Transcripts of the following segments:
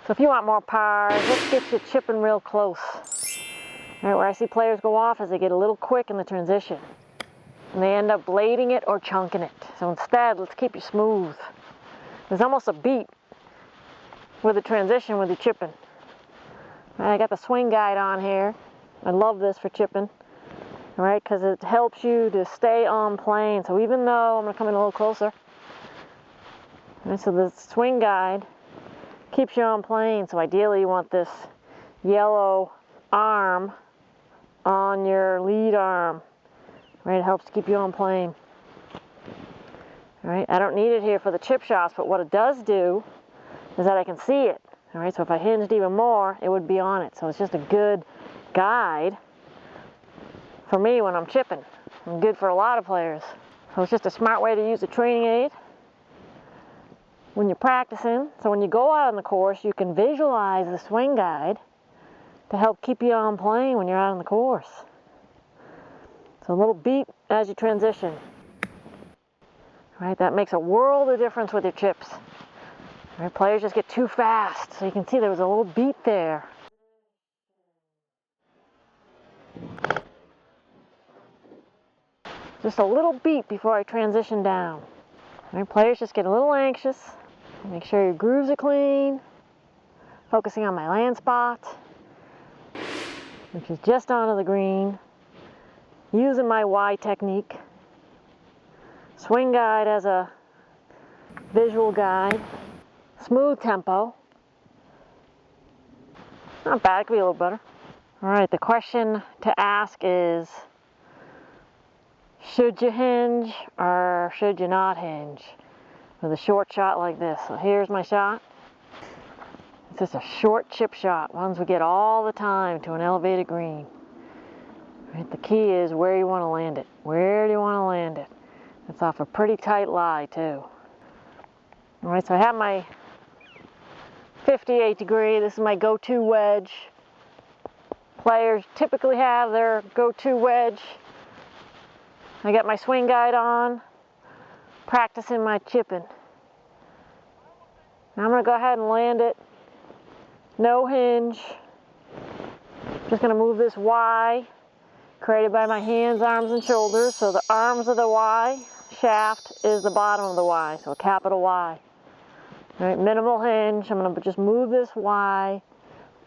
So if you want more power, let's get you chipping real close. All right, where I see players go off is they get a little quick in the transition. And they end up blading it or chunking it. So instead, let's keep you smooth. There's almost a beat with the transition with your chipping. All right, I got the swing guide on here. I love this for chipping. All right, because it helps you to stay on plane. So even though I'm going to come in a little closer. All right, so the swing guide keeps you on plane. So ideally you want this yellow arm on your lead arm. Right, it helps to keep you on plane. All right, I don't need it here for the chip shots, but what it does do is that I can see it. All right, so if I hinged even more, it would be on it. So it's just a good guide for me when I'm chipping, and good for a lot of players. So it's just a smart way to use a training aid when you're practicing. So when you go out on the course, you can visualize the swing guide to help keep you on plane when you're out on the course. So a little beat as you transition. Right, that makes a world of difference with your chips. Right, players just get too fast, so you can see there was a little beat there. Just a little beat before I transition down. Right, players just get a little anxious. Make sure your grooves are clean. Focusing on my land spot, which is just onto the green. Using my Y technique. Swing guide as a visual guide. Smooth tempo. Not bad, it could be a little better. All right, the question to ask is, should you hinge or should you not hinge with a short shot like this? So here's my shot. It's just a short chip shot, ones we get all the time to an elevated green. Right, the key is where you want to land it. Where do you want to land it? It's off a pretty tight lie too. All right, so I have my 58 degree. This is my go-to wedge. Players typically have their go-to wedge. I got my swing guide on, practicing my chipping. Now I'm going to go ahead and land it. No hinge. Just going to move this Y created by my hands, arms, and shoulders. So the arms of the Y shaft is the bottom of the Y, so a capital Y. All right, minimal hinge. I'm going to just move this Y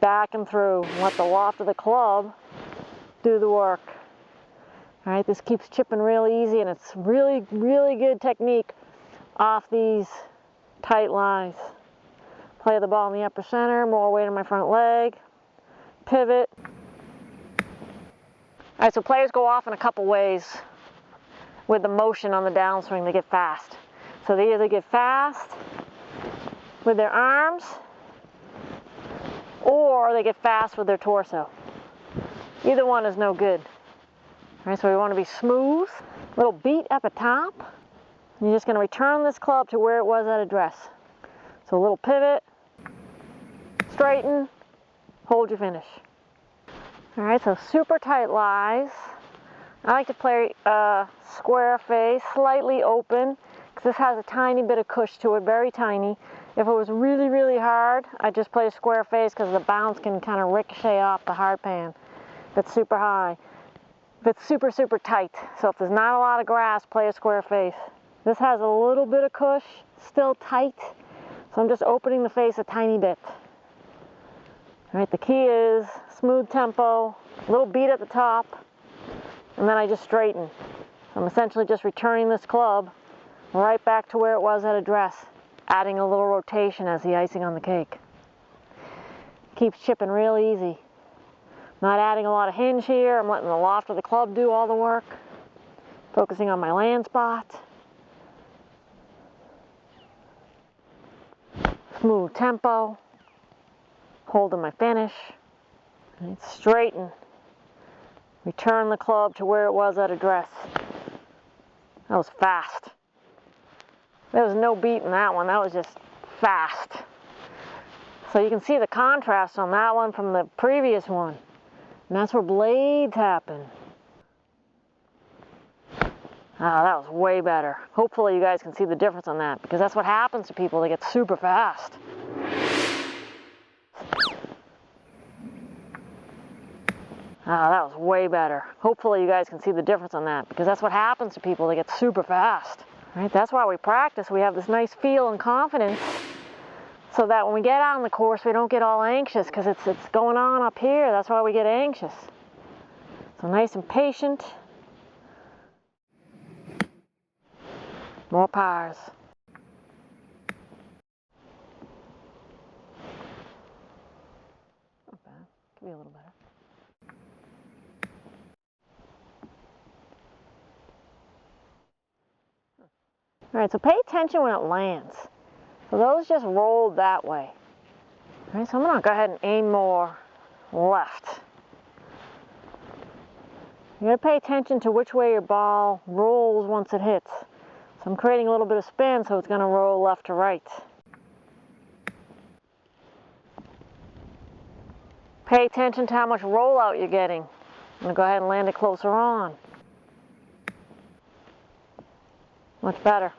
back and through. Let the loft of the club do the work. All right, this keeps chipping really easy, and it's really, really good technique off these tight lies. Play the ball in the upper center, more weight on my front leg, pivot. All right, so players go off in a couple ways with the motion on the downswing. They get fast. So they either get fast with their arms or they get fast with their torso. Either one is no good. All right, so we want to be smooth, little beat at the top. You're just going to return this club to where it was at address. So a little pivot, straighten, hold your finish. All right, so super tight lies. I like to play square face, slightly open, because this has a tiny bit of cush to it, very tiny. If it was really, really hard, I'd just play a square face because the bounce can kind of ricochet off the hard pan. If it's super high. If it's super, super tight. So if there's not a lot of grass, play a square face. This has a little bit of cush, still tight. So I'm just opening the face a tiny bit. All right, the key is smooth tempo, a little beat at the top, and then I just straighten. I'm essentially just returning this club right back to where it was at address, adding a little rotation as the icing on the cake. Keeps chipping real easy. Not adding a lot of hinge here. I'm letting the loft of the club do all the work. Focusing on my land spot. Smooth tempo. Holding my finish. And straighten. Return the club to where it was at address. That was fast. There was no beat in that one. That was just fast. So you can see the contrast on that one from the previous one. And that's where blades happen. Ah, that was way better. Hopefully you guys can see the difference on that, because that's what happens to people. They get super fast. Ah, that was way better. Hopefully you guys can see the difference on that, because that's what happens to people. They get super fast. Right? That's why we practice. We have this nice feel and confidence, so that when we get out on the course, we don't get all anxious, because it's going on up here. That's why we get anxious. So nice and patient. More pars. Not bad. Could be a little better. All right, so pay attention when it lands. So those just rolled that way. All right, so I'm going to go ahead and aim more left. You got to pay attention to which way your ball rolls once it hits. So I'm creating a little bit of spin, so it's going to roll left to right. Pay attention to how much rollout you're getting. I'm going to go ahead and land it closer on. Much better.